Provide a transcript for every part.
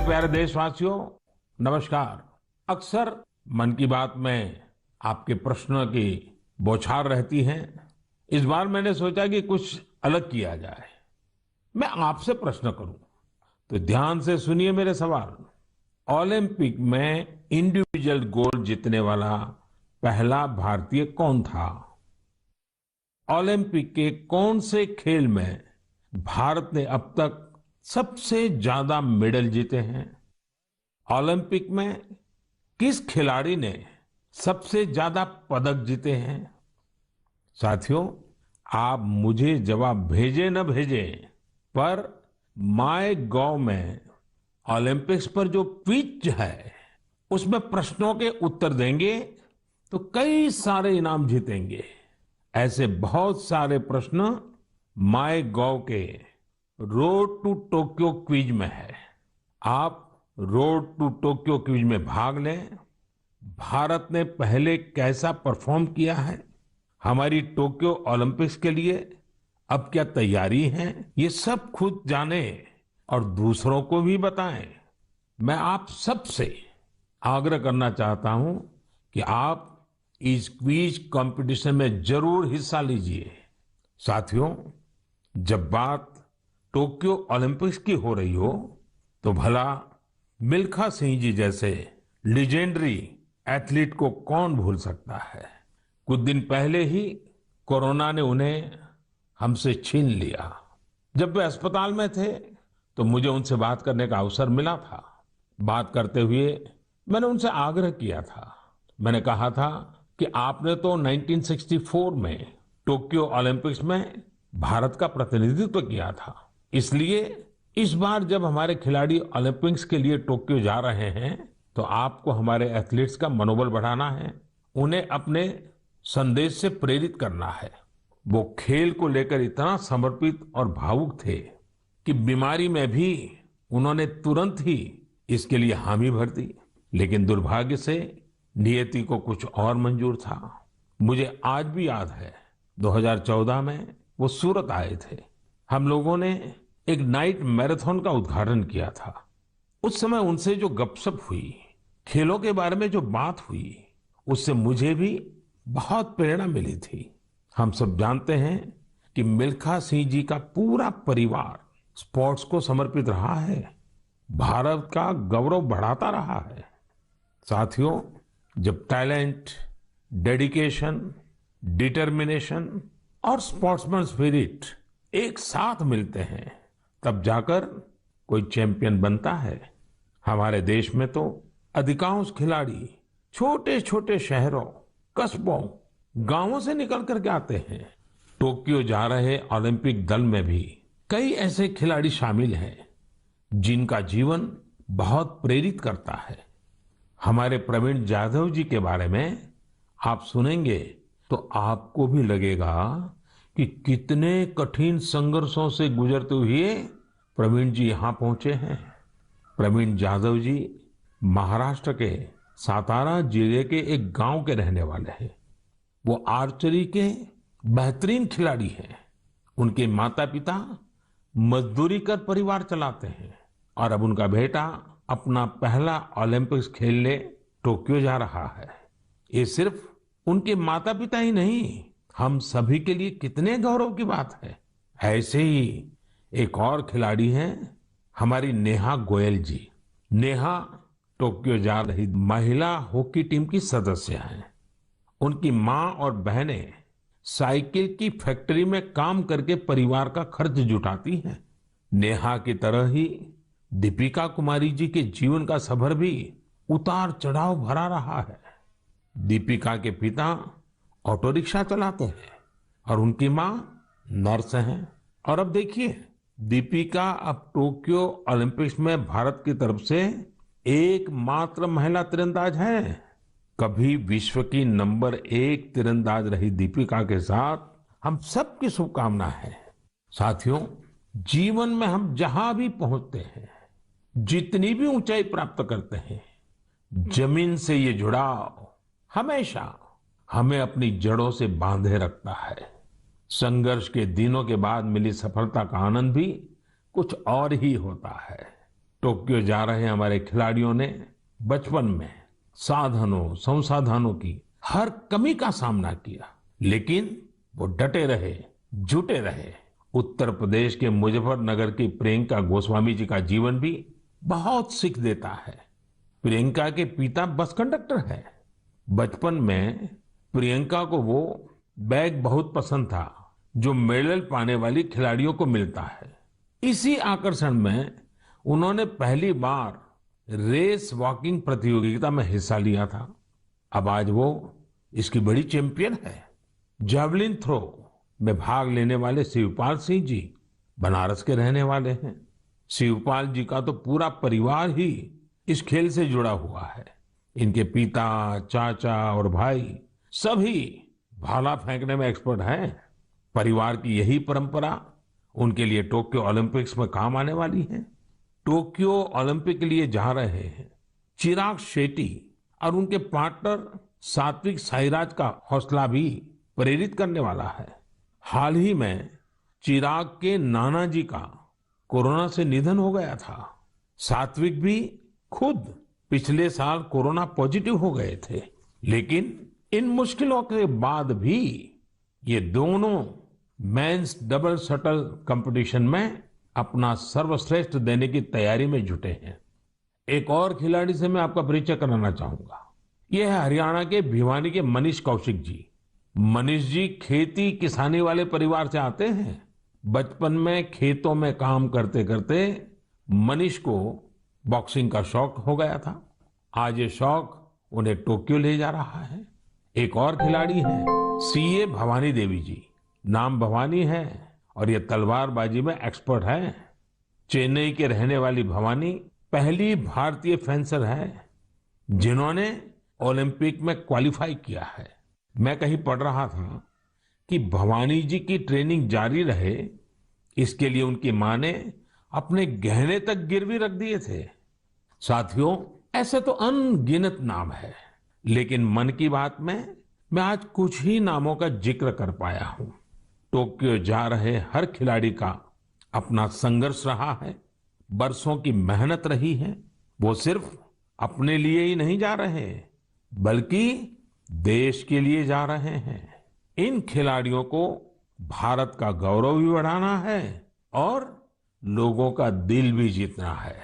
मेरे प्यारे देशवासियों, नमस्कार। अक्सर मन की बात में आपके प्रश्नों की बौछार रहती है। इस बार मैंने सोचा कि कुछ अलग किया जाए। मैं आपसे प्रश्न करूं, तो ध्यान से सुनिए मेरे सवाल। ओलंपिक में इंडिविजुअल गोल्ड जीतने वाला पहला भारतीय कौन था? ओलंपिक के कौन से खेल में भारत ने अब तक सबसे ज्यादा मेडल जीते हैं? ओलंपिक में किस खिलाड़ी ने सबसे ज्यादा पदक जीते हैं? साथियों, आप मुझे जवाब भेजे न भेजे, पर माय गॉव में ओलंपिक्स पर जो क्विज है उसमें प्रश्नों के उत्तर देंगे तो कई सारे इनाम जीतेंगे। ऐसे बहुत सारे प्रश्न माय गॉव के रोड टू टोक्यो क्विज में है। आप रोड टू टोक्यो क्विज में भाग लें। भारत ने पहले कैसा परफॉर्म किया है, हमारी टोक्यो ओलंपिक्स के लिए अब क्या तैयारी है, ये सब खुद जाने और दूसरों को भी बताएं। मैं आप सबसे आग्रह करना चाहता हूं कि आप इस क्विज कंपटीशन में जरूर हिस्सा लीजिए। साथियों, जब बात टोक्यो ओलंपिक्स की हो रही हो तो भला मिल्खा सिंह जी जैसे लीजेंडरी एथलीट को कौन भूल सकता है। कुछ दिन पहले ही कोरोना ने उन्हें हमसे छीन लिया। जब वे अस्पताल में थे तो मुझे उनसे बात करने का अवसर मिला था। बात करते हुए मैंने उनसे आग्रह किया था। मैंने कहा था कि आपने तो 1964 में टोक्यो ओलंपिक्स में भारत का प्रतिनिधित्व किया था, इसलिए इस बार जब हमारे खिलाड़ी ओलंपिक्स के लिए टोक्यो जा रहे हैं तो आपको हमारे एथलीट्स का मनोबल बढ़ाना है, उन्हें अपने संदेश से प्रेरित करना है। वो खेल को लेकर इतना समर्पित और भावुक थे कि बीमारी में भी उन्होंने तुरंत ही इसके लिए हामी भर दी। लेकिन दुर्भाग्य से नियति को कुछ और मंजूर था। मुझे आज भी याद है, 2014 में वो सूरत आए थे। हम लोगों ने एक नाइट मैराथन का उद्घाटन किया था। उस समय उनसे जो गपशप हुई, खेलों के बारे में जो बात हुई, उससे मुझे भी बहुत प्रेरणा मिली थी। हम सब जानते हैं कि मिल्खा सिंह जी का पूरा परिवार स्पोर्ट्स को समर्पित रहा है, भारत का गौरव बढ़ाता रहा है। साथियों, जब टैलेंट, डेडिकेशन, डिटर्मिनेशन और स्पोर्ट्समैन स्पिरिट एक साथ मिलते हैं, तब जाकर कोई चैंपियन बनता है। हमारे देश में तो अधिकांश खिलाड़ी छोटे छोटे शहरों, कस्बों, गांवों से निकल करके आते हैं। टोक्यो जा रहे ओलंपिक दल में भी कई ऐसे खिलाड़ी शामिल हैं जिनका जीवन बहुत प्रेरित करता है। हमारे प्रवीण जाधव जी के बारे में आप सुनेंगे तो आपको भी लगेगा कि कितने कठिन संघर्षों से गुजरते हुए प्रवीण जी यहाँ पहुंचे हैं। प्रवीण जाधव जी महाराष्ट्र के सातारा जिले के एक गांव के रहने वाले हैं। वो आर्चरी के बेहतरीन खिलाड़ी हैं। उनके माता पिता मजदूरी कर परिवार चलाते हैं और अब उनका बेटा अपना पहला ओलंपिक्स खेलने टोक्यो जा रहा है। ये सिर्फ उनके माता पिता ही नहीं, हम सभी के लिए कितने गौरव की बात है। ऐसे ही एक और खिलाड़ी हैं हमारी नेहा गोयल जी। नेहा टोक्यो जा रही महिला हॉकी टीम की सदस्य हैं। उनकी माँ और बहनें साइकिल की फैक्ट्री में काम करके परिवार का खर्च जुटाती हैं। नेहा की तरह ही दीपिका कुमारी जी के जीवन का सफर भी उतार चढ़ाव भरा रहा है। दीपिका के पिता ऑटो रिक्शा चलाते हैं और उनकी माँ नर्स हैं। और अब देखिए, दीपिका अब टोक्यो ओलंपिक्स में भारत की तरफ से एकमात्र महिला तीरंदाज है। कभी विश्व की नंबर 1 तीरंदाज रही दीपिका के साथ हम सबकी शुभकामना है। साथियों, जीवन में हम जहां भी पहुंचते हैं, जितनी भी ऊंचाई प्राप्त करते हैं, जमीन से ये जुड़ाव हमेशा हमें अपनी जड़ों से बांधे रखता है। संघर्ष के दिनों के बाद मिली सफलता का आनंद भी कुछ और ही होता है। टोक्यो जा रहे हमारे खिलाड़ियों ने बचपन में साधनों संसाधनों की हर कमी का सामना किया, लेकिन वो डटे रहे, जुटे रहे। उत्तर प्रदेश के मुजफ्फरनगर की प्रियंका गोस्वामी जी का जीवन भी बहुत सीख देता है। प्रियंका के पिता बस कंडक्टर है। बचपन में प्रियंका को वो बैग बहुत पसंद था जो मेडल पाने वाली खिलाड़ियों को मिलता है। इसी आकर्षण में उन्होंने पहली बार रेस वॉकिंग प्रतियोगिता में हिस्सा लिया था। अब आज वो इसकी बड़ी चैंपियन है। जावलिन थ्रो में भाग लेने वाले शिवपाल सिंह जी बनारस के रहने वाले हैं। शिवपाल जी का तो पूरा परिवार ही इस खेल से जुड़ा हुआ है। इनके पिता, चाचा और भाई सभी भाला फेंकने में एक्सपर्ट हैं। परिवार की यही परंपरा उनके लिए टोक्यो ओलंपिक्स में काम आने वाली है। टोक्यो ओलंपिक के लिए जा रहे हैं चिराग शेट्टी और उनके पार्टनर सात्विक साईराज का हौसला भी प्रेरित करने वाला है। हाल ही में चिराग के नाना जी का कोरोना से निधन हो गया था। सात्विक भी खुद पिछले साल कोरोना पॉजिटिव हो गए थे, लेकिन इन मुश्किलों के बाद भी ये दोनों मेंस डबल शटल कंपटीशन में अपना सर्वश्रेष्ठ देने की तैयारी में जुटे हैं। एक और खिलाड़ी से मैं आपका परिचय कराना चाहूंगा। यह है हरियाणा के भिवानी के मनीष कौशिक जी। मनीष जी खेती किसानी वाले परिवार से आते हैं। बचपन में खेतों में काम करते करते मनीष को बॉक्सिंग का शौक हो गया था। आज ये शौक उन्हें टोक्यो ले जा रहा है। एक और खिलाड़ी है सीए भवानी देवी जी। नाम भवानी है और ये तलवारबाजी में एक्सपर्ट है। चेन्नई के रहने वाली भवानी पहली भारतीय फेंसर है जिन्होंने ओलंपिक में क्वालिफाई किया है। मैं कहीं पढ़ रहा था कि भवानी जी की ट्रेनिंग जारी रहे, इसके लिए उनकी मां ने अपने गहने तक गिरवी रख दिए थे। साथियों, ऐसे तो अनगिनत नाम है, लेकिन मन की बात में मैं आज कुछ ही नामों का जिक्र कर पाया हूं। टोक्यो जा रहे हर खिलाड़ी का अपना संघर्ष रहा है, बरसों की मेहनत रही है। वो सिर्फ अपने लिए ही नहीं जा रहे, बल्कि देश के लिए जा रहे हैं। इन खिलाड़ियों को भारत का गौरव भी बढ़ाना है और लोगों का दिल भी जीतना है।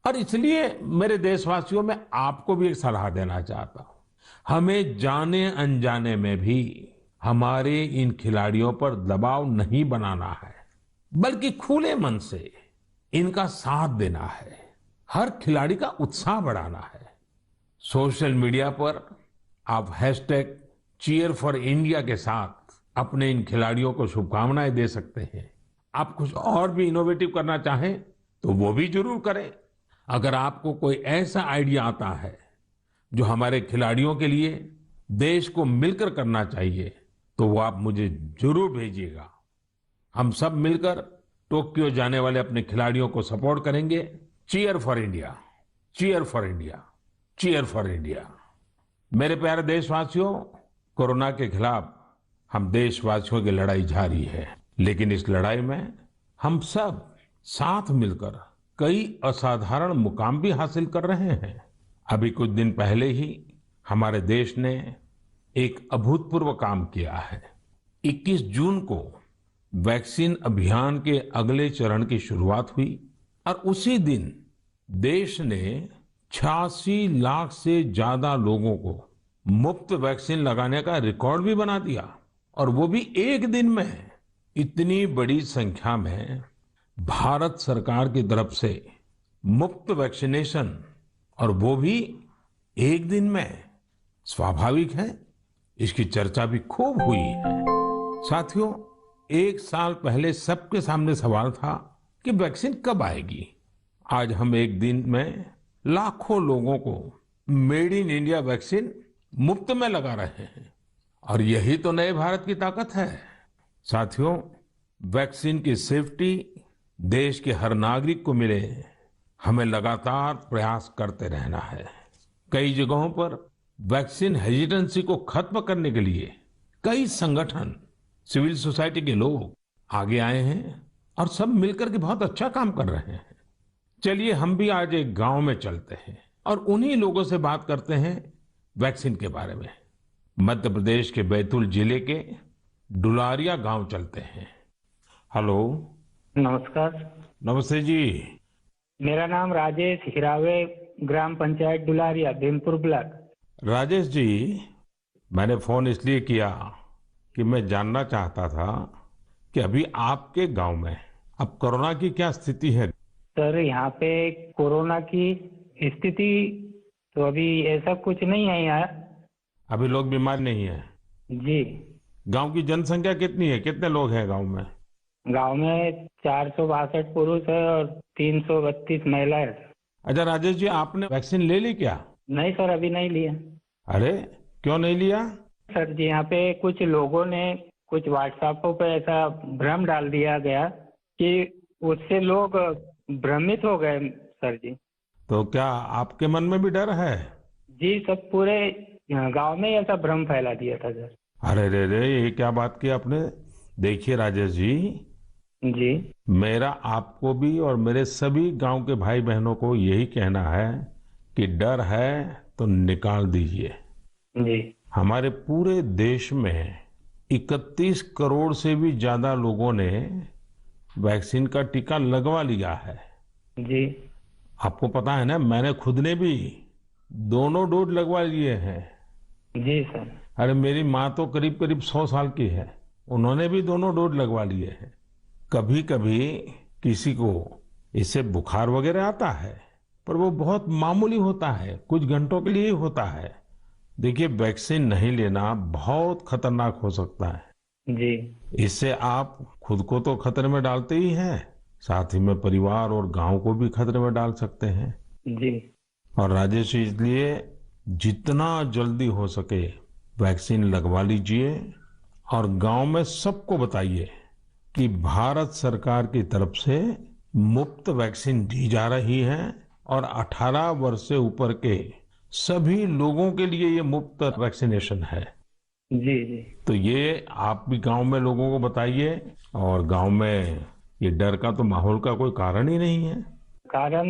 और इसलिए मेरे देशवासियों, में आपको भी एक सलाह देना चाहता हूं। हमें जाने अनजाने में भी हमारे इन खिलाड़ियों पर दबाव नहीं बनाना है, बल्कि खुले मन से इनका साथ देना है। हर खिलाड़ी का उत्साह बढ़ाना है। सोशल मीडिया पर आप हैशटैग चीयर फॉर इंडिया के साथ अपने इन खिलाड़ियों को शुभकामनाएं दे सकते हैं। आप कुछ और भी इनोवेटिव करना चाहें तो वो भी जरूर करें। अगर आपको कोई ऐसा आइडिया आता है जो हमारे खिलाड़ियों के लिए देश को मिलकर करना चाहिए, तो वो आप मुझे जरूर भेजिएगा। हम सब मिलकर टोक्यो जाने वाले अपने खिलाड़ियों को सपोर्ट करेंगे। Cheer for India, cheer for India, cheer for India. मेरे प्यारे देशवासियों, कोरोना के खिलाफ हम देशवासियों की लड़ाई जारी है, लेकिन इस लड़ाई में हम सब साथ मिलकर कई असाधारण मुकाम भी हासिल कर रहे हैं। अभी कुछ दिन पहले ही हमारे देश ने एक अभूतपूर्व काम किया है। 21 जून को वैक्सीन अभियान के अगले चरण की शुरुआत हुई और उसी दिन देश ने 86 लाख से ज्यादा लोगों को मुफ्त वैक्सीन लगाने का रिकॉर्ड भी बना दिया। और वो भी एक दिन में। इतनी बड़ी संख्या में भारत सरकार की तरफ से मुफ्त वैक्सीनेशन, और वो भी एक दिन में, स्वाभाविक है इसकी चर्चा भी खूब हुई है। साथियों, एक साल पहले सबके सामने सवाल था कि वैक्सीन कब आएगी। आज हम एक दिन में लाखों लोगों को मेड इन इंडिया वैक्सीन मुफ्त में लगा रहे हैं, और यही तो नए भारत की ताकत है। साथियों, वैक्सीन की सेफ्टी देश के हर नागरिक को मिले, हमें लगातार प्रयास करते रहना है। कई जगहों पर वैक्सीन हेजिटेंसी को खत्म करने के लिए कई संगठन, सिविल सोसाइटी के लोग आगे आए हैं और सब मिलकर के बहुत अच्छा काम कर रहे हैं। चलिए हम भी आज एक गांव में चलते हैं और उन्हीं लोगों से बात करते हैं वैक्सीन के बारे में। मध्य प्रदेश के बैतूल जिले के डुलारिया गांव चलते हैं। हेलो। नमस्कार। नमस्ते जी। मेरा नाम राजेश हिरावे, ग्राम पंचायत डुलारिया, भीमपुर ब्लॉक। राजेश जी, मैंने फोन इसलिए किया कि मैं जानना चाहता था कि अभी आपके गांव में अब कोरोना की क्या स्थिति है। सर, यहाँ पे कोरोना की स्थिति तो अभी ऐसा कुछ नहीं है यहाँ। अभी लोग बीमार नहीं है। जी। गांव की जनसंख्या कितनी है, कितने लोग हैं गांव में? गांव में 462 पुरुष है और 332 महिलाएं हैं। अच्छा राजेश जी, आपने वैक्सीन ले ली क्या? नहीं सर, अभी नहीं लिया। अरे, क्यों नहीं लिया? सर जी, यहाँ पे कुछ लोगों ने कुछ व्हाट्सएपों पे ऐसा भ्रम डाल दिया गया कि उससे लोग भ्रमित हो गए सर जी। तो क्या आपके मन में भी डर है? जी, सब पूरे गांव में ही ऐसा भ्रम फैला दिया था सर। अरे रे रे, ये क्या बात की आपने। देखिए राजेश जी, जी। मेरा आपको भी और मेरे सभी गांव के भाई बहनों को यही कहना है कि डर है तो निकाल दीजिए। जी। हमारे पूरे देश में 31 करोड़ से भी ज्यादा लोगों ने वैक्सीन का टीका लगवा लिया है। जी। आपको पता है ना, मैंने खुद ने भी दोनों डोज लगवा लिए हैं। जी सर। अरे मेरी माँ तो करीब करीब 100 साल की है, उन्होंने भी दोनों डोज लगवा लिए हैं। कभी कभी किसी को इससे बुखार वगैरह आता है, पर वो बहुत मामूली होता है, कुछ घंटों के लिए ही होता है। देखिए, वैक्सीन नहीं लेना बहुत खतरनाक हो सकता है। जी। इससे आप खुद को तो खतरे में डालते ही हैं, साथ ही में परिवार और गांव को भी खतरे में डाल सकते हैं। जी। और राजेश जी, इसलिए जितना जल्दी हो सके वैक्सीन लगवा लीजिए और गांव में सबको बताइए कि भारत सरकार की तरफ से मुफ्त वैक्सीन दी जा रही है और 18 वर्ष से ऊपर के सभी लोगों के लिए ये मुफ्त वैक्सीनेशन है। जी। जी। तो ये आप भी गांव में लोगों को बताइए, और गांव में ये डर का तो माहौल का कोई कारण ही नहीं है। कारण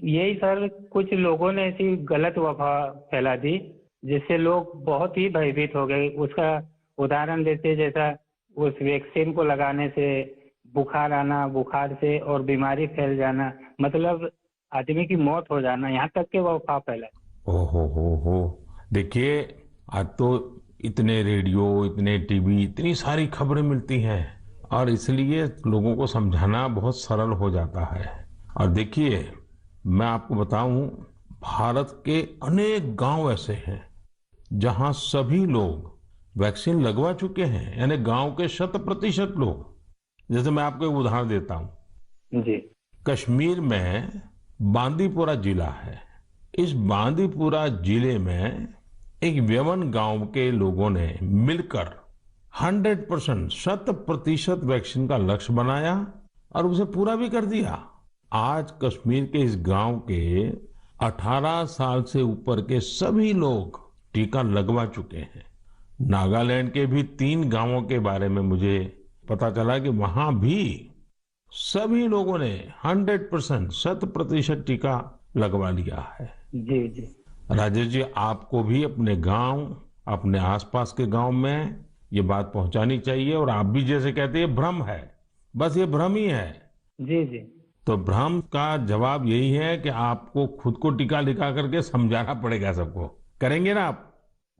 यही सर, कुछ लोगों ने ऐसी गलत अफवाह फैला दी जिससे लोग बहुत ही भयभीत हो गए। उसका उदाहरण देते, जैसा उस वैक्सीन को लगाने से बुखार आना, बुखार से और बीमारी फैल जाना, मतलब आदमी की मौत हो जाना, यहाँ तक के वो अफवाह फैला। हो। देखिए, आज तो इतने रेडियो, इतने टीवी, इतनी सारी खबरें मिलती हैं और इसलिए लोगों को समझाना बहुत सरल हो जाता है। और देखिए, मैं आपको बताऊं, भारत के अनेक गांव ऐसे हैं जहां सभी लोग वैक्सीन लगवा चुके हैं, यानी गांव के 100% लोग। जैसे मैं आपको एक उदाहरण देता हूं। जी। कश्मीर में बांदीपुरा जिला है। इस बांदीपुरा जिले में एक व्यवन गांव के लोगों ने मिलकर 100%, 100% वैक्सीन का लक्ष्य बनाया और उसे पूरा भी कर दिया। आज कश्मीर के इस गांव के 18 साल से ऊपर के सभी लोग टीका लगवा चुके हैं। नागालैंड के भी 3 गांवों के बारे में मुझे पता चला कि वहां भी सभी लोगों ने 100%, 100% टीका लगवा लिया है। जी। जी। राजेश जी, आपको भी अपने गांव, अपने आसपास के गांव में ये बात पहुंचानी चाहिए। और आप भी जैसे कहते हैं भ्रम है, बस ये भ्रम ही है। जी। जी। तो भ्रम का जवाब यही है कि आपको खुद को टीका लिखा करके समझाना पड़ेगा सबको। करेंगे ना आप?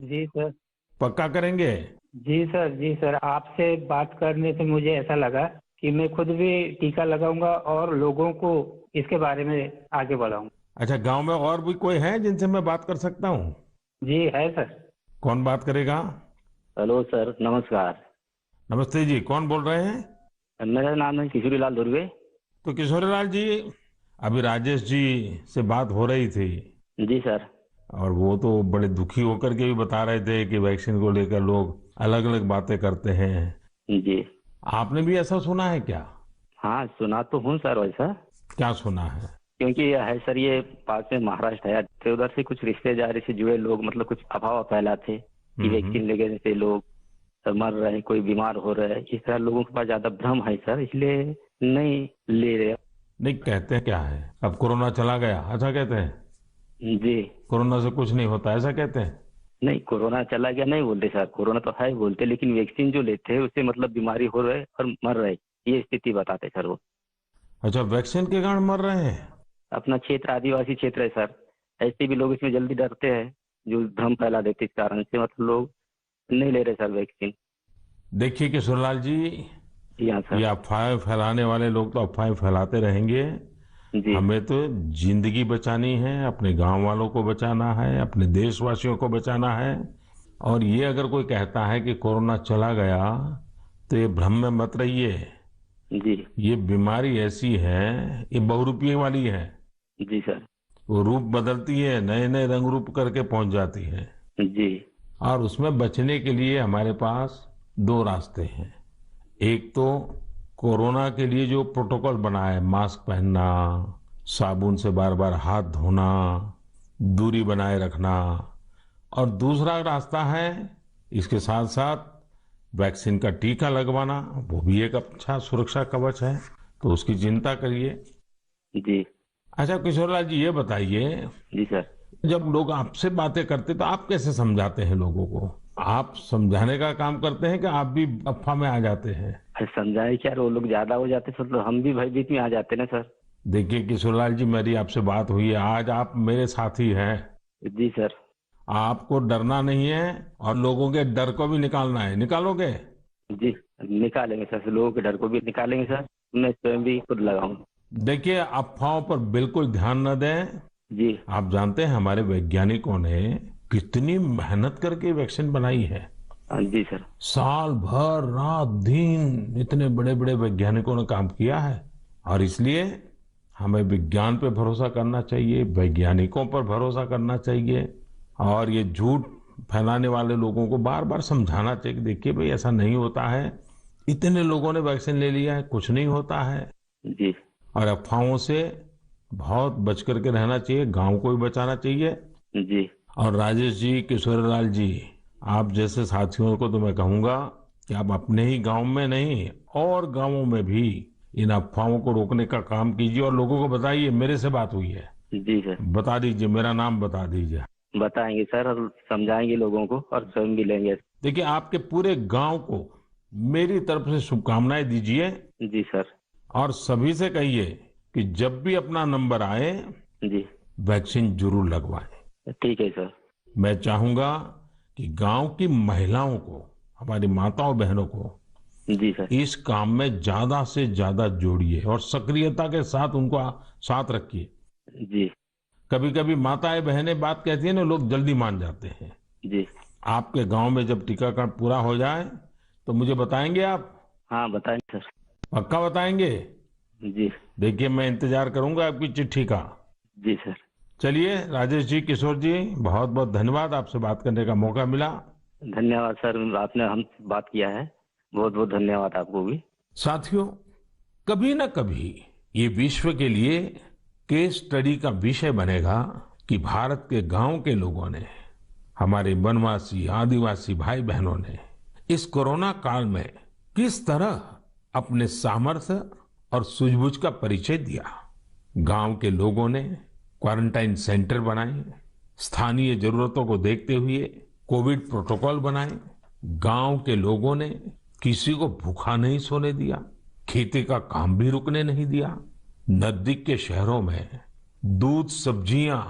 जी सर। पक्का करेंगे? जी सर। जी सर, आपसे बात करने से मुझे ऐसा लगा कि मैं खुद भी टीका लगाऊंगा और लोगों को इसके बारे में आगे बढ़ाऊंगा। अच्छा, गांव में और भी कोई है जिनसे मैं बात कर सकता हूँ? जी है सर। कौन बात करेगा? हेलो सर, नमस्कार। नमस्ते जी, कौन बोल रहे हैं? मेरा नाम है किशोरीलाल दुर्वे। तो किशोरीलाल जी, अभी राजेश जी से बात हो रही थी जी सर। और वो तो बड़े दुखी होकर के भी बता रहे थे कि वैक्सीन को लेकर लोग अलग अलग बातें करते हैं। जी। आपने भी ऐसा सुना है क्या? हाँ, सुना तो हूँ सर वैसा। क्या सुना है? क्योंकि यह है सर, ये पास में महाराष्ट्र है, तो उधर से कुछ रिश्तेदारी से जुड़े लोग मतलब कुछ अफवाह फैलाते कि वैक्सीन लेने से लोग मर रहे हैं, कोई बीमार हो रहा है। इस तरह लोगों के पास ज्यादा भ्रम है सर, इसलिए नहीं ले रहे। नहीं, कहते हैं क्या है, अब कोरोना चला गया ऐसा कहते हैं, जी। कोरोना से कुछ नहीं होता ऐसा कहते हैं। नहीं, कोरोना चला गया नहीं बोलते सर, कोरोना तो है बोलते, लेकिन वैक्सीन जो लेते हैं उससे मतलब बीमारी हो रहे और मर रहे, ये स्थिति बताते सर वो। अच्छा, वैक्सीन के कारण मर रहे हैं। अपना क्षेत्र आदिवासी क्षेत्र है सर, ऐसे भी लोग इसमें जल्दी डरते हैं, जो भ्रम फैला देते इस कारण से, मतलब लोग नहीं ले रहे सर वैक्सीन। देखिए किशोरलाल जी, जी हाँ ये सर। अफवाहें फैलाने वाले लोग तो अफवाहें फैलाते रहेंगे। जी। हमें तो जिंदगी बचानी है, अपने गांव वालों को बचाना है, अपने देशवासियों को बचाना है। और ये अगर कोई कहता है कि कोरोना चला गया, तो ये भ्रम में मत रहिए। जी। ये बीमारी ऐसी है, ये बहुरूपिये वाली है। जी सर। वो रूप बदलती है, नए नए रंग रूप करके पहुंच जाती है। जी। और उसमें बचने के लिए हमारे पास दो रास्ते हैं। एक तो कोरोना के लिए जो प्रोटोकॉल बना है, मास्क पहनना, साबुन से बार बार हाथ धोना, दूरी बनाए रखना। और दूसरा रास्ता है, इसके साथ साथ वैक्सीन का टीका लगवाना, वो भी एक अच्छा सुरक्षा कवच है, तो उसकी चिंता करिए। जी। अच्छा किशोरलाल जी, ये बताइए, जी सर। जब लोग आपसे बातें करते तो आप कैसे समझाते हैं लोगों को? आप समझाने का काम करते हैं कि आप भी अफवाह में आ जाते हैं? अरे समझाए क्या, वो लोग ज्यादा हो जाते सर, तो हम भी भयभीत में आ जाते ना सर। देखिए किशोरलाल जी, मेरी आपसे बात हुई है, आज आप मेरे साथी हैं। जी सर। आपको डरना नहीं है और लोगों के डर को भी निकालना है। निकालोगे? जी, निकालेंगे सर, लोगों के डर को भी निकालेंगे सर, मैं स्वयं भी खुद लगाऊंगा। देखिए, अफवाहों पर बिल्कुल ध्यान न दें। जी। आप जानते हैं हमारे वैज्ञानिकों ने कितनी मेहनत करके वैक्सीन बनाई है। हाँ जी सर। साल भर रात दिन इतने बड़े बड़े वैज्ञानिकों ने काम किया है। और इसलिए हमें विज्ञान पे भरोसा करना चाहिए, वैज्ञानिकों पर भरोसा करना चाहिए। और ये झूठ फैलाने वाले लोगों को बार बार समझाना चाहिए कि देखिए भाई, ऐसा नहीं होता है, इतने लोगों ने वैक्सीन ले लिया है, कुछ नहीं होता है। जी। और अफवाहों से बहुत बच करके रहना चाहिए, गांव को भी बचाना चाहिए। जी। और राजेश जी, किशोरलाल जी, आप जैसे साथियों को तो मैं कहूंगा कि आप अपने ही गांव में नहीं और गांवों में भी इन अफवाहों को रोकने का काम कीजिए और लोगों को बताइए मेरे से बात हुई है। जी सर। बता दीजिए, मेरा नाम बता दीजिए। बताएंगे सर, और समझाएंगे लोगों को, और स्वयं भी लेंगे। देखिए, आपके पूरे गांव को मेरी तरफ से शुभकामनाएं दीजिए। जी सर। और सभी से कहिए कि जब भी अपना नंबर आए, जी। वैक्सीन जरूर लगवाएं। ठीक है सर। मैं चाहूंगा कि गांव की महिलाओं को, हमारी माताओं बहनों को जी सर। इस काम में ज्यादा से ज्यादा जोड़िए और सक्रियता के साथ उनको साथ रखिए। जी। कभी कभी माताएं बहनें बात कहती है ना, लोग जल्दी मान जाते हैं। जी। आपके गांव में जब टीकाकरण पूरा हो जाए तो मुझे बताएंगे आप? हाँ बताएंगे सर। पक्का बताएंगे? जी। देखिए, मैं इंतजार करूंगा आपकी चिट्ठी का। जी सर। चलिए राजेश जी, किशोर जी, बहुत बहुत धन्यवाद, आपसे बात करने का मौका मिला। धन्यवाद सर, आपने हम बात किया है, बहुत बहुत धन्यवाद आपको भी। साथियों, कभी ना कभी ये विश्व के लिए केस स्टडी का विषय बनेगा कि भारत के गांव के लोगों ने, हमारे वनवासी आदिवासी भाई बहनों ने इस कोरोना काल में किस तरह अपने सामर्थ्य और सूझबूझ का परिचय दिया। गांव के लोगों ने क्वारंटाइन सेंटर बनाए, स्थानीय जरूरतों को देखते हुए कोविड प्रोटोकॉल बनाए। गांव के लोगों ने किसी को भूखा नहीं सोने दिया, खेती का काम भी रुकने नहीं दिया। नजदीक के शहरों में दूध, सब्जियां,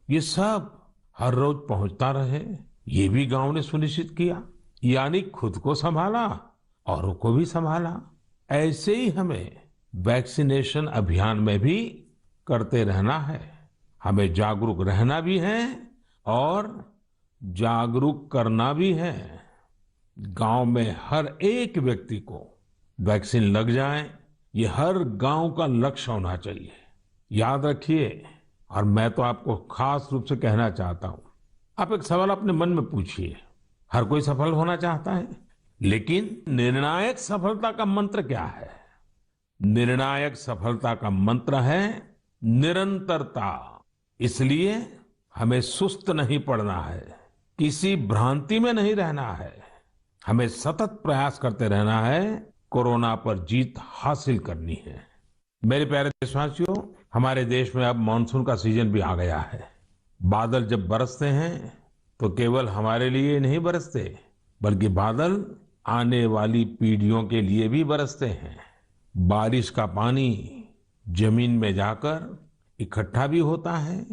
ये सब हर रोज पहुंचता रहे, ये भी गांव ने सुनिश्चित किया। यानी खुद को संभाला, औरों को भी संभाला। ऐसे ही हमें वैक्सीनेशन अभियान में भी करते रहना है। हमें जागरूक रहना भी है और जागरूक करना भी है। गांव में हर एक व्यक्ति को वैक्सीन लग जाए, ये हर गांव का लक्ष्य होना चाहिए। याद रखिए, और मैं तो आपको खास रूप से कहना चाहता हूं, आप एक सवाल अपने मन में पूछिए। हर कोई सफल होना चाहता है, लेकिन निर्णायक सफलता का मंत्र क्या है? निर्णायक सफलता का मंत्र है निरंतरता। इसलिए हमें सुस्त नहीं पड़ना है, किसी भ्रांति में नहीं रहना है। हमें सतत प्रयास करते रहना है, कोरोना पर जीत हासिल करनी है। मेरे प्यारे देशवासियों, हमारे देश में अब मानसून का सीजन भी आ गया है। बादल जब बरसते हैं तो केवल हमारे लिए नहीं बरसते, बल्कि बादल आने वाली पीढ़ियों के लिए भी बरसते हैं। बारिश का पानी जमीन में जाकर इकट्ठा भी होता है,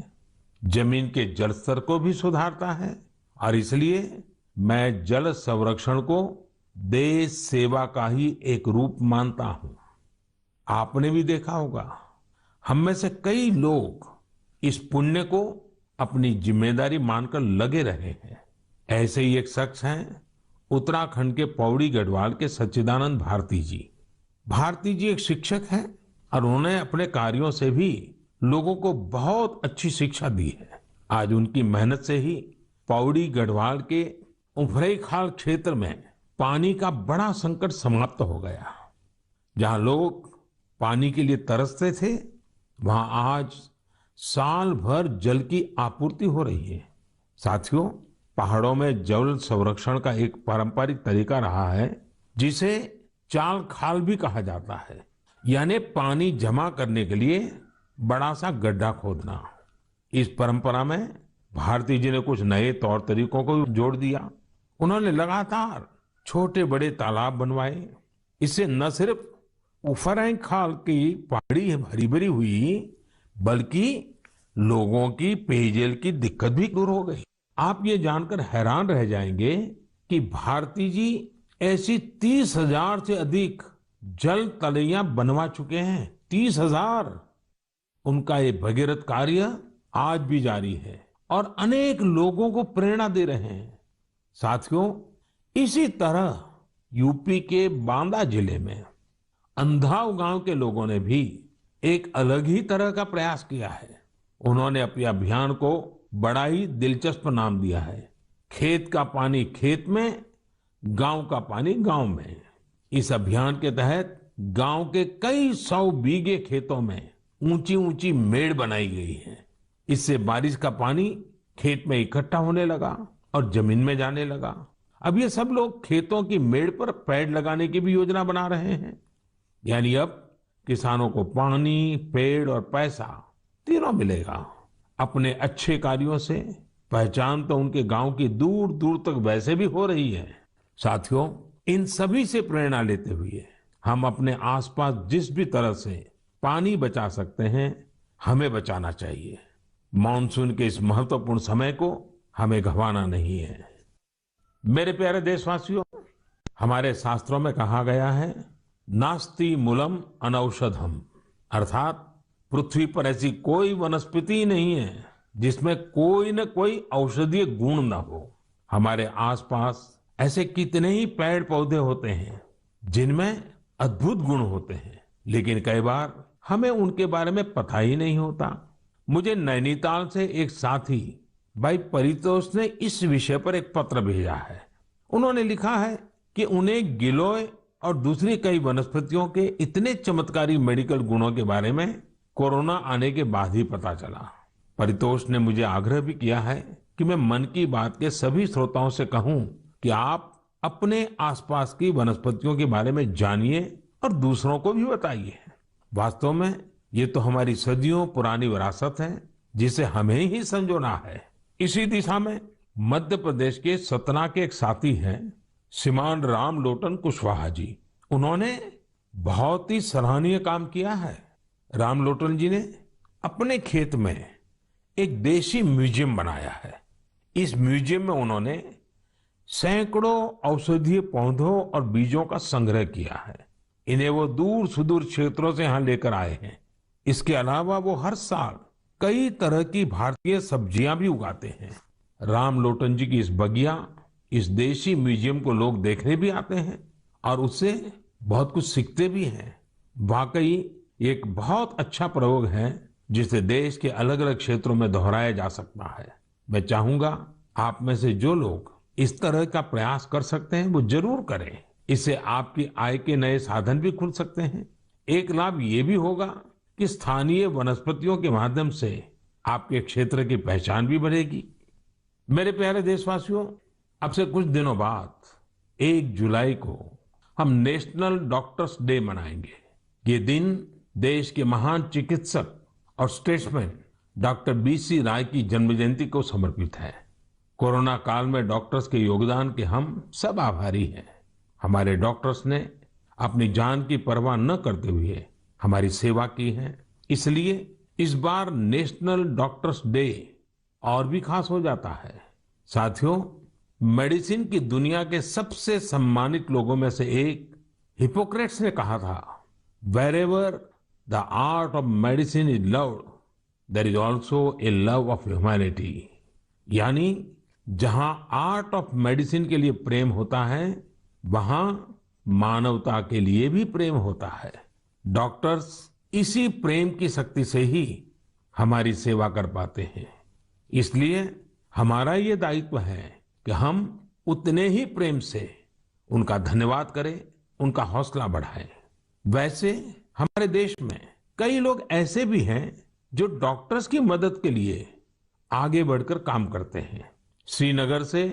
जमीन के जल स्तर को भी सुधारता है, और इसलिए मैं जल संरक्षण को देश सेवा का ही एक रूप मानता हूं। आपने भी देखा होगा, हम में से कई लोग इस पुण्य को अपनी जिम्मेदारी मानकर लगे रहे हैं। ऐसे ही एक शख्स हैं उत्तराखंड के पौड़ी गढ़वाल के सच्चिदानंद भारती जी। भारती जी एक शिक्षक हैं और उन्होंने अपने कार्यों से भी लोगों को बहुत अच्छी शिक्षा दी है। आज उनकी मेहनत से ही पौड़ी गढ़वाल के उफरैंखाल क्षेत्र में पानी का बड़ा संकट समाप्त हो गया। जहां लोग पानी के लिए तरसते थे, वहां आज साल भर जल की आपूर्ति हो रही है। साथियों, पहाड़ों में जल संरक्षण का एक पारंपरिक तरीका रहा है, जिसे चाल खाल भी कहा जाता है, यानी पानी जमा करने के लिए बड़ा सा गड्ढा खोदना। इस परंपरा में भारती जी ने कुछ नए तौर तरीकों को जोड़ दिया। उन्होंने लगातार छोटे बड़े तालाब बनवाए। इससे न सिर्फ उफरैंखाल की पहाड़ी हरी भरी हुई, बल्कि लोगों की पेयजल की दिक्कत भी दूर हो गई। आप ये जानकर हैरान रह जाएंगे कि भारती जी ऐसी 30,000 से अधिक जल तलैया बनवा चुके हैं। 30,000। उनका ये भगीरथ कार्य आज भी जारी है और अनेक लोगों को प्रेरणा दे रहे हैं। साथियों, इसी तरह यूपी के बांदा जिले में अंधाव गांव के लोगों ने भी एक अलग ही तरह का प्रयास किया है। उन्होंने अपने अभियान को बड़ा ही दिलचस्प नाम दिया है, खेत का पानी खेत में, गांव का पानी गांव में। इस अभियान के तहत गांव के कई 100 बीघे खेतों में ऊंची ऊंची मेड़ बनाई गई है। इससे बारिश का पानी खेत में इकट्ठा होने लगा और जमीन में जाने लगा। अब ये सब लोग खेतों की मेड़ पर पेड़ लगाने की भी योजना बना रहे हैं। यानी अब किसानों को पानी, पेड़ और पैसा तीनों मिलेगा। अपने अच्छे कार्यों से पहचान तो उनके गांव की दूर दूर तक वैसे भी हो रही है। साथियों, इन सभी से प्रेरणा लेते हुए हम अपने आसपास जिस भी तरह से पानी बचा सकते हैं, हमें बचाना चाहिए। मानसून के इस महत्वपूर्ण समय को हमें गंवाना नहीं है। मेरे प्यारे देशवासियों, हमारे शास्त्रों में कहा गया है, नास्ति मूलम अनौषधम, अर्थात पृथ्वी पर ऐसी कोई वनस्पति नहीं है जिसमें कोई न कोई औषधीय गुण न हो। हमारे आसपास ऐसे कितने ही पेड़ पौधे होते हैं जिनमें अद्भुत गुण होते हैं, लेकिन कई बार हमें उनके बारे में पता ही नहीं होता। मुझे नैनीताल से एक साथी भाई परितोष ने इस विषय पर एक पत्र भेजा है। उन्होंने लिखा है कि उन्हें गिलोय और दूसरी कई वनस्पतियों के इतने चमत्कारी मेडिकल गुणों के बारे में कोरोना आने के बाद ही पता चला। परितोष ने मुझे आग्रह भी किया है कि मैं मन की बात के सभी श्रोताओं से कहूं कि आप अपने आसपास की वनस्पतियों के बारे में जानिए और दूसरों को भी बताइए। वास्तव में ये तो हमारी सदियों पुरानी विरासत है, जिसे हमें ही संजोना है। इसी दिशा में मध्य प्रदेश के सतना के एक साथी हैं श्रीमान रामलोटन कुशवाहा जी। उन्होंने बहुत ही सराहनीय काम किया है। रामलोटन जी ने अपने खेत में एक देशी म्यूजियम बनाया है। इस म्यूजियम में उन्होंने सैकड़ों औषधीय पौधों और बीजों का संग्रह किया है। इन्हें वो दूर सुदूर क्षेत्रों से यहाँ लेकर आए हैं। इसके अलावा वो हर साल कई तरह की भारतीय सब्जियां भी उगाते हैं। रामलोटन जी की इस बगिया, इस देशी म्यूजियम को लोग देखने भी आते हैं और उससे बहुत कुछ सीखते भी हैं। वाकई एक बहुत अच्छा प्रयोग है जिसे देश के अलग अलग क्षेत्रों में दोहराया जा सकता है। मैं चाहूंगा आप में से जो लोग इस तरह का प्रयास कर सकते हैं वो जरूर करें। इससे आपकी आय के नए साधन भी खुल सकते हैं। एक लाभ ये भी होगा कि स्थानीय वनस्पतियों के माध्यम से आपके क्षेत्र की पहचान भी बढ़ेगी। मेरे प्यारे देशवासियों, अब से कुछ दिनों बाद 1 जुलाई को हम नेशनल डॉक्टर्स डे मनाएंगे। ये दिन देश के महान चिकित्सक और स्टेट्समैन डॉक्टर बीसी राय की जन्म जयंती को समर्पित है। कोरोना काल में डॉक्टर्स के योगदान के हम सब आभारी हैं। हमारे डॉक्टर्स ने अपनी जान की परवाह न करते हुए हमारी सेवा की है। इसलिए इस बार नेशनल डॉक्टर्स डे और भी खास हो जाता है। साथियों, मेडिसिन की दुनिया के सबसे सम्मानित लोगों में से एक हिपोक्रेट्स ने कहा था, wherever the art of medicine is loved, there is also a love of humanity. यानी जहां आर्ट ऑफ मेडिसिन के लिए प्रेम होता है, वहां मानवता के लिए भी प्रेम होता है। डॉक्टर्स इसी प्रेम की शक्ति से ही हमारी सेवा कर पाते हैं। इसलिए हमारा ये दायित्व है कि हम उतने ही प्रेम से उनका धन्यवाद करें, उनका हौसला बढ़ाएं। वैसे हमारे देश में कई लोग ऐसे भी हैं जो डॉक्टर्स की मदद के लिए आगे बढ़कर काम करते हैं। श्रीनगर से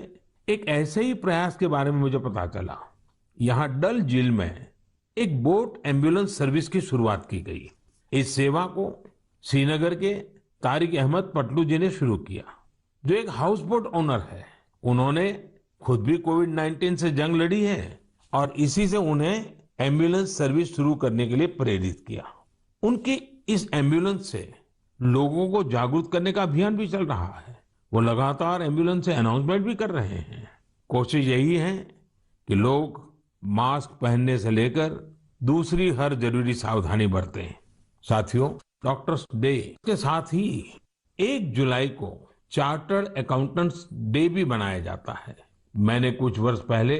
एक ऐसे ही प्रयास के बारे में मुझे पता चला। यहाँ डल झील में एक बोट एम्बुलेंस सर्विस की शुरुआत की गई। इस सेवा को श्रीनगर के तारिक अहमद पटलू जी ने शुरू किया, जो एक हाउस बोट ओनर है। उन्होंने खुद भी कोविड-19 से जंग लड़ी है और इसी से उन्हें एम्बुलेंस सर्विस शुरू करने के लिए प्रेरित किया। उनकी इस एम्बुलेंस से लोगों को जागरूक करने का अभियान भी चल रहा है। वो लगातार एम्बुलेंस से अनाउंसमेंट भी कर रहे हैं। कोशिश यही है कि लोग मास्क पहनने से लेकर दूसरी हर जरूरी सावधानी बरतें। साथियों, डॉक्टर्स डे के साथ ही 1 जुलाई को चार्टर्ड अकाउंटेंट्स डे भी मनाया जाता है। मैंने कुछ वर्ष पहले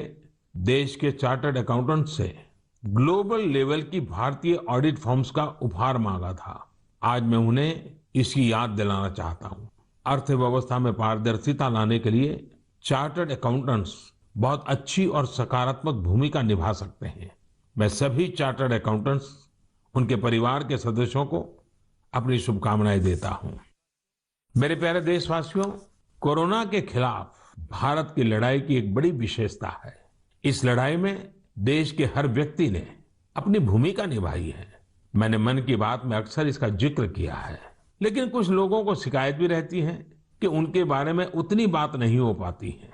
देश के चार्टर्ड अकाउंटेंट से ग्लोबल लेवल की भारतीय ऑडिट फर्म्स का उपहार मांगा था। आज मैं उन्हें इसकी याद दिलाना चाहता हूँ। अर्थव्यवस्था में पारदर्शिता लाने के लिए चार्टर्ड अकाउंटेंट्स बहुत अच्छी और सकारात्मक भूमिका निभा सकते हैं। मैं सभी चार्टर्ड अकाउंटेंट्स, उनके परिवार के सदस्यों को अपनी शुभकामनाएं देता हूं। मेरे प्यारे देशवासियों, कोरोना के खिलाफ भारत की लड़ाई की एक बड़ी विशेषता है। इस लड़ाई में देश के हर व्यक्ति ने अपनी भूमिका निभाई है। मैंने मन की बात में अक्सर इसका जिक्र किया है, लेकिन कुछ लोगों को शिकायत भी रहती है कि उनके बारे में उतनी बात नहीं हो पाती है।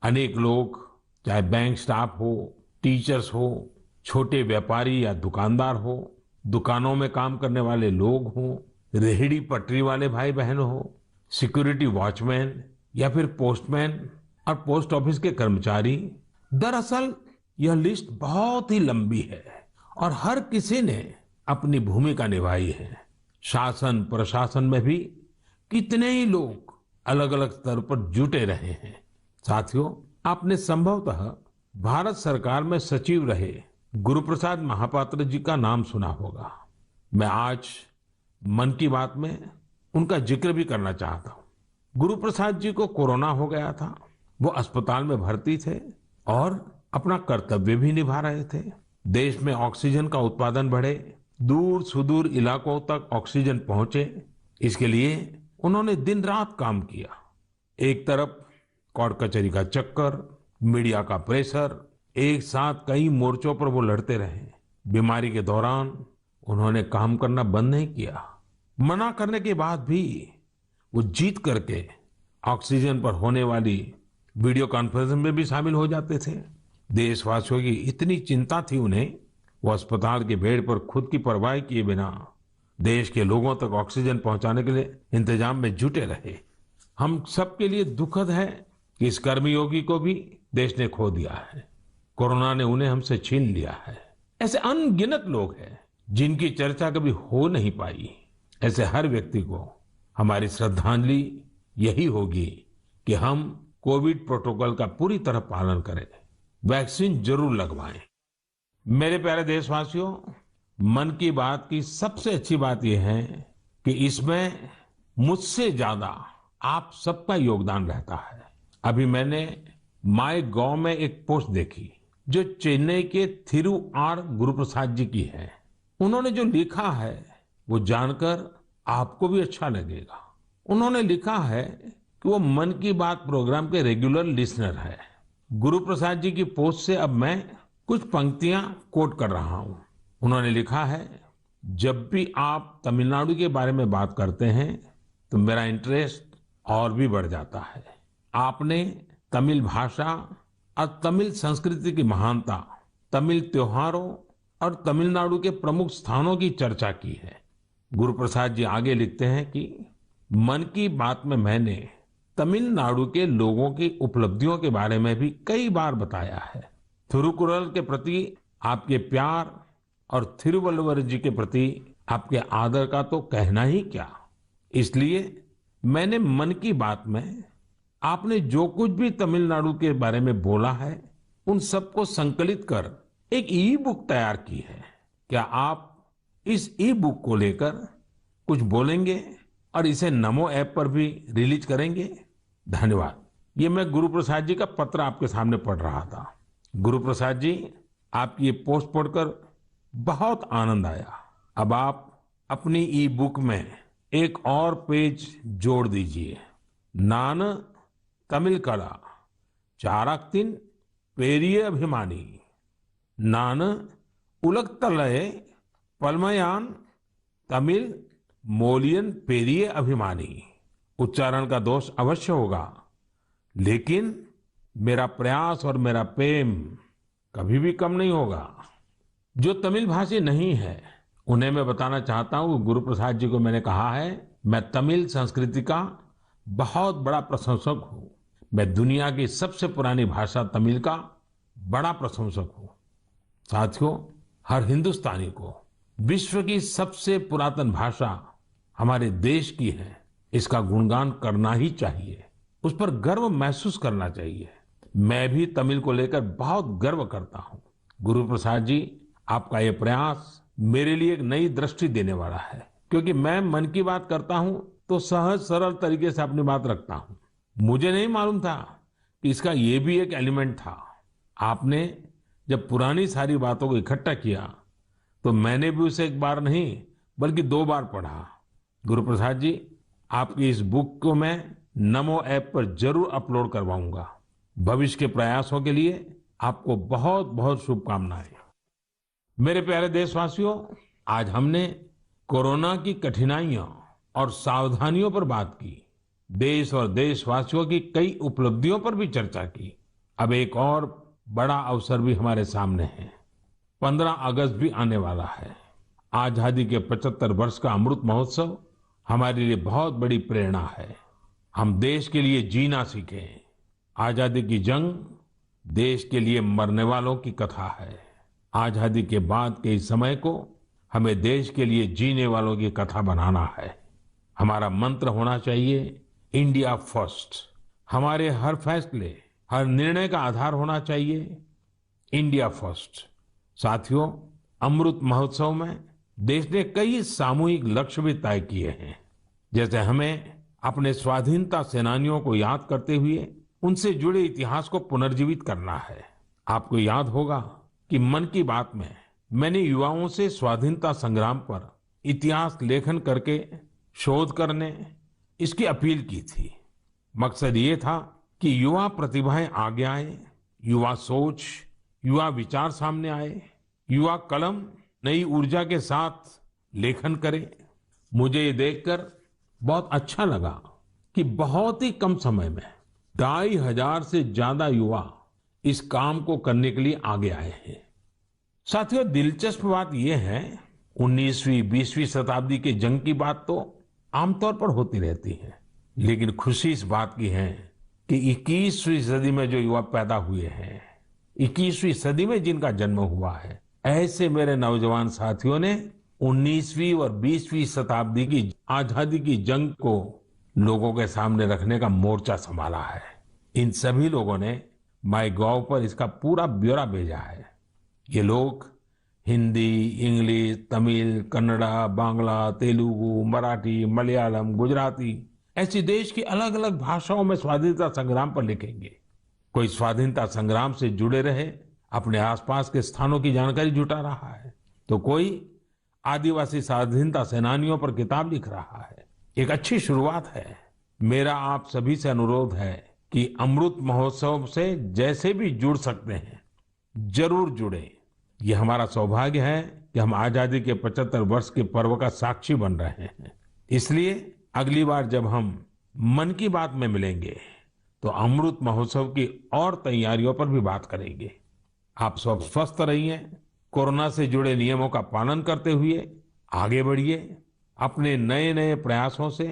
अनेक लोग, चाहे बैंक स्टाफ हो, टीचर्स हो, छोटे व्यापारी या दुकानदार हो, दुकानों में काम करने वाले लोग हों, रेहड़ी पटरी वाले भाई बहन हो, सिक्योरिटी वॉचमैन या फिर पोस्टमैन और पोस्ट ऑफिस के कर्मचारी, दरअसल यह लिस्ट बहुत ही लंबी है और हर किसी ने अपनी भूमिका निभाई है। शासन प्रशासन में भी कितने ही लोग अलग अलग स्तर पर जुटे रहे हैं। साथियों, आपने संभवतः भारत सरकार में सचिव रहे गुरुप्रसाद महापात्र जी का नाम सुना होगा। मैं आज मन की बात में उनका जिक्र भी करना चाहता हूँ। गुरुप्रसाद जी को कोरोना हो गया था। वो अस्पताल में भर्ती थे और अपना कर्तव्य भी निभा रहे थे। देश में ऑक्सीजन का उत्पादन बढ़े, दूर सुदूर इलाकों तक ऑक्सीजन पहुंचे, इसके लिए उन्होंने दिन रात काम किया। एक तरफ कोर्ट कचहरी का चक्कर, मीडिया का प्रेशर, एक साथ कई मोर्चों पर वो लड़ते रहे। बीमारी के दौरान उन्होंने काम करना बंद नहीं किया। मना करने के बाद भी वो जीत करके ऑक्सीजन पर होने वाली वीडियो कॉन्फ्रेंस में भी शामिल हो जाते थे। देशवासियों की इतनी चिंता थी उन्हें, वो अस्पताल के बेड पर खुद की परवाह किए बिना देश के लोगों तक ऑक्सीजन पहुंचाने के लिए इंतजाम में जुटे रहे। हम सबके लिए दुखद है कि इस कर्मयोगी को भी देश ने खो दिया है। कोरोना ने उन्हें हमसे छीन लिया है। ऐसे अनगिनत लोग हैं जिनकी चर्चा कभी हो नहीं पाई। ऐसे हर व्यक्ति को हमारी श्रद्धांजलि यही होगी कि हम कोविड प्रोटोकॉल का पूरी तरह पालन करें, वैक्सीन जरूर लगवाएं। मेरे प्यारे देशवासियों, मन की बात की सबसे अच्छी बात यह है कि इसमें मुझसे ज्यादा आप सबका योगदान रहता है। अभी मैंने माय गॉव में एक पोस्ट देखी जो चेन्नई के थिरु आर गुरुप्रसाद जी की है। उन्होंने जो लिखा है वो जानकर आपको भी अच्छा लगेगा। उन्होंने लिखा है कि वो मन की बात प्रोग्राम के रेगुलर लिसनर है। गुरुप्रसाद जी की पोस्ट से अब मैं कुछ पंक्तियां कोट कर रहा हूं। उन्होंने लिखा है, जब भी आप तमिलनाडु के बारे में बात करते हैं तो मेरा इंटरेस्ट और भी बढ़ जाता है। आपने तमिल भाषा और तमिल संस्कृति की महानता, तमिल त्योहारों और तमिलनाडु के प्रमुख स्थानों की चर्चा की है। गुरु प्रसाद जी आगे लिखते हैं कि मन की बात में मैंने तमिलनाडु के लोगों की उपलब्धियों के बारे में भी कई बार बताया है। थिरुकुरल के प्रति आपके प्यार और थिरुवल्लुवर जी के प्रति आपके आदर का तो कहना ही क्या। इसलिए मैंने मन की बात में आपने जो कुछ भी तमिलनाडु के बारे में बोला है उन सबको संकलित कर एक ई बुक तैयार की है। क्या आप इस ई बुक को लेकर कुछ बोलेंगे और इसे नमो ऐप पर भी रिलीज करेंगे? धन्यवाद। ये मैं गुरु प्रसाद जी का पत्र आपके सामने पढ़ रहा था। गुरु प्रसाद जी, आपकी ये पोस्ट पढ़कर बहुत आनंद आया। अब आप अपनी ई बुक में एक और पेज जोड़ दीजिए। नान तमिल कला चाराक्तिन पेरिये अभिमानी, नान उलगतलय पलमयान तमिल मोलियन पेरिये अभिमानी। उच्चारण का दोष अवश्य होगा, लेकिन मेरा प्रयास और मेरा प्रेम कभी भी कम नहीं होगा। जो तमिल भाषी नहीं है उन्हें मैं बताना चाहता हूँ, गुरु प्रसाद जी को मैंने कहा है, मैं तमिल संस्कृति का बहुत बड़ा प्रशंसक हूँ। मैं दुनिया की सबसे पुरानी भाषा तमिल का बड़ा प्रशंसक हूँ। साथियों, हर हिंदुस्तानी को विश्व की सबसे पुरातन भाषा हमारे देश की है, इसका गुणगान करना ही चाहिए, उस पर गर्व महसूस करना चाहिए। मैं भी तमिल को लेकर बहुत गर्व करता हूँ। गुरु प्रसाद जी, आपका ये प्रयास मेरे लिए एक नई दृष्टि देने वाला है, क्योंकि मैं मन की बात करता हूँ तो सहज सरल तरीके से अपनी बात रखता हूँ। मुझे नहीं मालूम था कि इसका ये भी एक एलिमेंट था। आपने जब पुरानी सारी बातों को इकट्ठा किया तो मैंने भी उसे एक बार नहीं बल्कि 2 बार पढ़ा। गुरु प्रसाद जी, आपकी इस बुक को मैं नमो ऐप पर जरूर अपलोड करवाऊंगा। भविष्य के प्रयासों के लिए आपको बहुत बहुत शुभकामनाएं। मेरे प्यारे देशवासियों, आज हमने कोरोना की कठिनाइयों और सावधानियों पर बात की। देश और देशवासियों की कई उपलब्धियों पर भी चर्चा की। अब एक और बड़ा अवसर भी हमारे सामने है। 15 अगस्त भी आने वाला है। आजादी के 75 वर्ष का अमृत महोत्सव हमारे लिए बहुत बड़ी प्रेरणा है। हम देश के लिए जीना सीखें। आजादी की जंग देश के लिए मरने वालों की कथा है। आजादी के बाद के इस समय को हमें देश के लिए जीने वालों की कथा बनाना है। हमारा मंत्र होना चाहिए इंडिया फर्स्ट। हमारे हर फैसले, हर निर्णय का आधार होना चाहिए इंडिया फर्स्ट। साथियों, अमृत महोत्सव में देश ने कई सामूहिक लक्ष्य भी तय किए हैं। जैसे हमें अपने स्वाधीनता सेनानियों को याद करते हुए उनसे जुड़े इतिहास को पुनर्जीवित करना है। आपको याद होगा कि मन की बात में मैंने युवाओं से स्वाधीनता संग्राम पर इतिहास लेखन करके शोध करने इसकी अपील की थी। मकसद ये था कि युवा प्रतिभाएं आगे आए, युवा सोच, युवा विचार सामने आए, युवा कलम नई ऊर्जा के साथ लेखन करे। मुझे ये देखकर बहुत अच्छा लगा कि बहुत ही कम समय में 2500 से ज्यादा युवा इस काम को करने के लिए आगे आए हैं। साथियों, दिलचस्प बात यह है, 19वीं 20वीं शताब्दी के जंग की बात तो आमतौर पर होती रहती है, लेकिन खुशी इस बात की है कि 21वीं सदी में जो युवा पैदा हुए हैं, 21वीं सदी में जिनका जन्म हुआ है, ऐसे मेरे नौजवान साथियों ने 19वीं और 20वीं शताब्दी की आजादी की जंग को लोगों के सामने रखने का मोर्चा संभाला है। इन सभी लोगों ने माईगॉव पर इसका पूरा ब्यौरा भेजा है। ये लोग हिंदी, इंग्लिश, तमिल, कन्नड़ा, बांग्ला, तेलुगु, मराठी, मलयालम, गुजराती ऐसी देश की अलग अलग भाषाओं में स्वाधीनता संग्राम पर लिखेंगे। कोई स्वाधीनता संग्राम से जुड़े रहे अपने आसपास के स्थानों की जानकारी जुटा रहा है, तो कोई आदिवासी स्वाधीनता सेनानियों पर किताब लिख रहा है। एक अच्छी शुरुआत है। मेरा आप सभी से अनुरोध है कि अमृत महोत्सव से जैसे भी जुड़ सकते हैं जरूर जुड़े। ये हमारा सौभाग्य है कि हम आजादी के 75 वर्ष के पर्व का साक्षी बन रहे हैं। इसलिए अगली बार जब हम मन की बात में मिलेंगे तो अमृत महोत्सव की और तैयारियों पर भी बात करेंगे। आप सब स्वस्थ रहिए, कोरोना से जुड़े नियमों का पालन करते हुए आगे बढ़िए। अपने नए नए प्रयासों से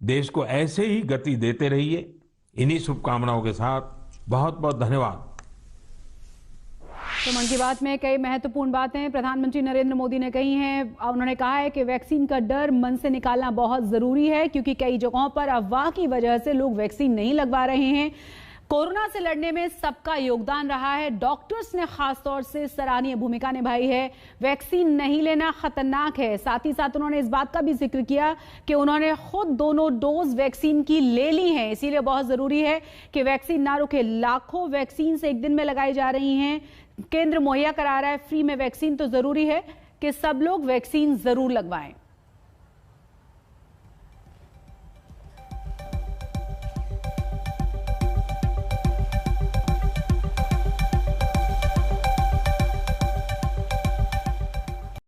देश को ऐसे ही गति देते रहिए। इन्हीं शुभकामनाओं के साथ बहुत बहुत धन्यवाद। तो मन की बात में कई महत्वपूर्ण बातें प्रधानमंत्री नरेंद्र मोदी ने कही हैं। उन्होंने कहा है कि वैक्सीन का डर मन से निकालना बहुत जरूरी है, क्योंकि कई जगहों पर अफवाह की वजह से लोग वैक्सीन नहीं लगवा रहे हैं। कोरोना से लड़ने में सबका योगदान रहा है। डॉक्टर्स ने खासतौर से सराहनीय भूमिका निभाई है। वैक्सीन नहीं लेना खतरनाक है। साथ ही साथ उन्होंने इस बात का भी जिक्र किया कि उन्होंने खुद दोनों डोज वैक्सीन की ले ली हैं, इसीलिए बहुत जरूरी है कि वैक्सीन ना रुके। लाखों वैक्सीन एक दिन में लगाई जा रही हैं। केंद्र मुहैया करा रहा है फ्री में वैक्सीन, तो जरूरी है कि सब लोग वैक्सीन जरूर लगवाएं।